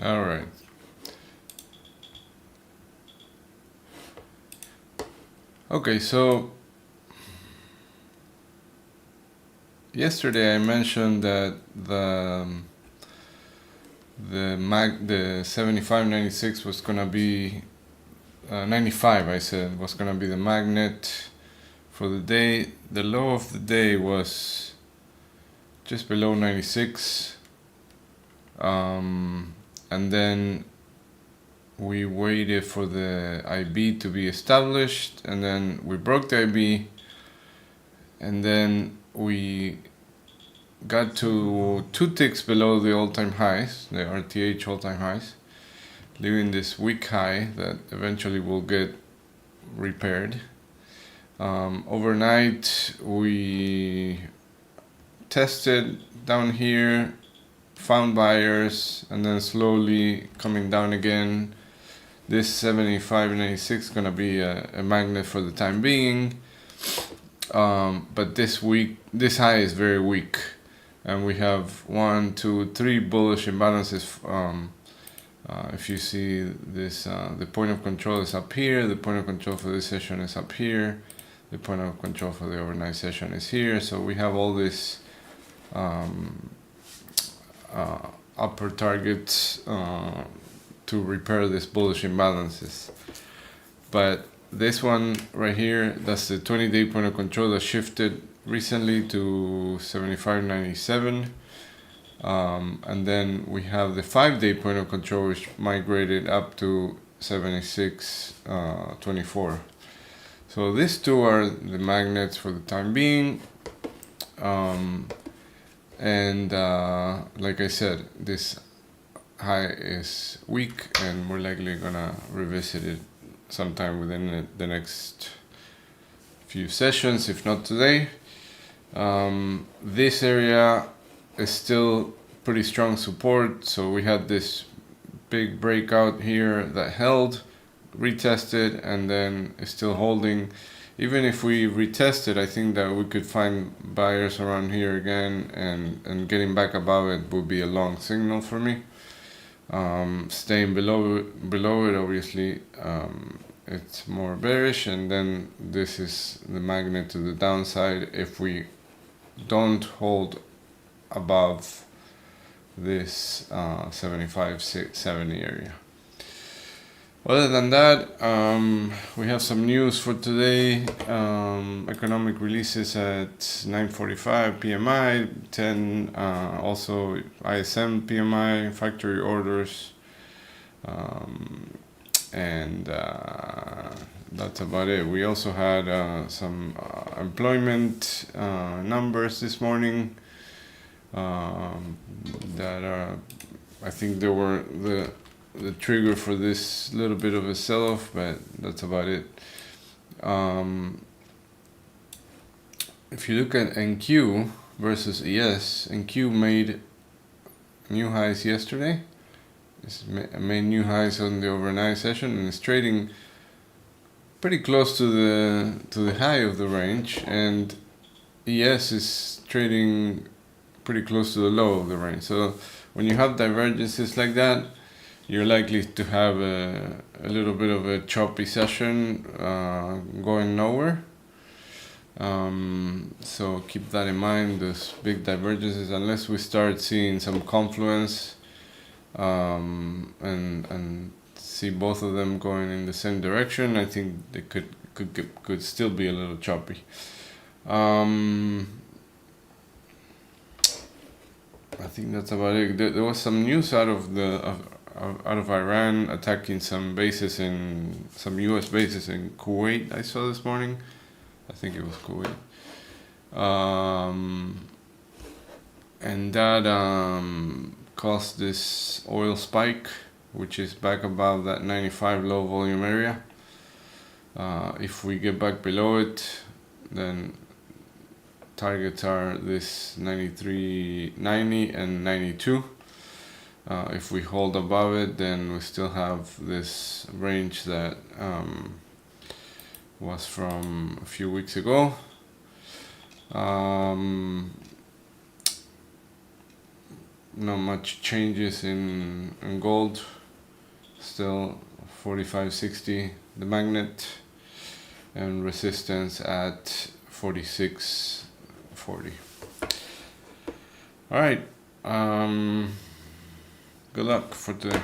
All right. Okay, so yesterday I mentioned that the 75.96 was gonna be 95. I said was gonna be the magnet for the day. The low of the day was just below 96, and then we waited for the IB to be established, and then we broke the IB, and then we got to 2 ticks below the all-time highs, the RTH all-time highs, leaving this weak high that eventually will get repaired. Overnight we tested down here, found buyers, and then slowly coming down again. This 75.96 gonna be a magnet for the time being, but this high is very weak, and we have 1, 2, 3 bullish imbalances. If you see this, the point of control is up here, the point of control for this session is up here, the point of control for the overnight session is here. So we have all this upper targets to repair these bullish imbalances. But this one right here, that's the 20-day point of control that shifted recently to 75.97. And then we have the 5-day point of control, which migrated up to 76.24. So these two are the magnets for the time being. Like I said, this high is weak, and we're likely gonna revisit it sometime within the next few sessions, if not today. This area is still pretty strong support, so we had this big breakout here that held, retested, and then is still holding. Even if we retested, I think that we could find buyers around here again, and getting back above it would be a long signal for me. Staying below it, obviously, it's more bearish, and then this is the magnet to the downside if we don't hold above this 75.70 area. Other than that, we have some news for today. Economic releases at 9:45 PMI, 10 also ISM PMI, factory orders, and that's about it. We also had some employment numbers this morning that are, I think they were the trigger for this little bit of a sell-off, but that's about it. If you look at NQ versus ES, NQ made new highs yesterday. It's made new highs on the overnight session, and it's trading pretty close to the high of the range, and ES is trading pretty close to the low of the range. So when you have divergences like that, you're likely to have a little bit of a choppy session going nowhere. So keep that in mind, those big divergences, unless we start seeing some confluence and see both of them going in the same direction. I think they could still be a little choppy. I think that's about it. There was some news out of Iran attacking some U.S. bases in Kuwait. I saw this morning. I think it was Kuwait, and that caused this oil spike, which is back above that 95 low volume area. If we get back below it, then targets are this 93.90 and 92. If we hold above it, then we still have this range that was from a few weeks ago. not much changes in gold. Still 45.60 the magnet, and resistance at 46.40. All right. Good luck for today.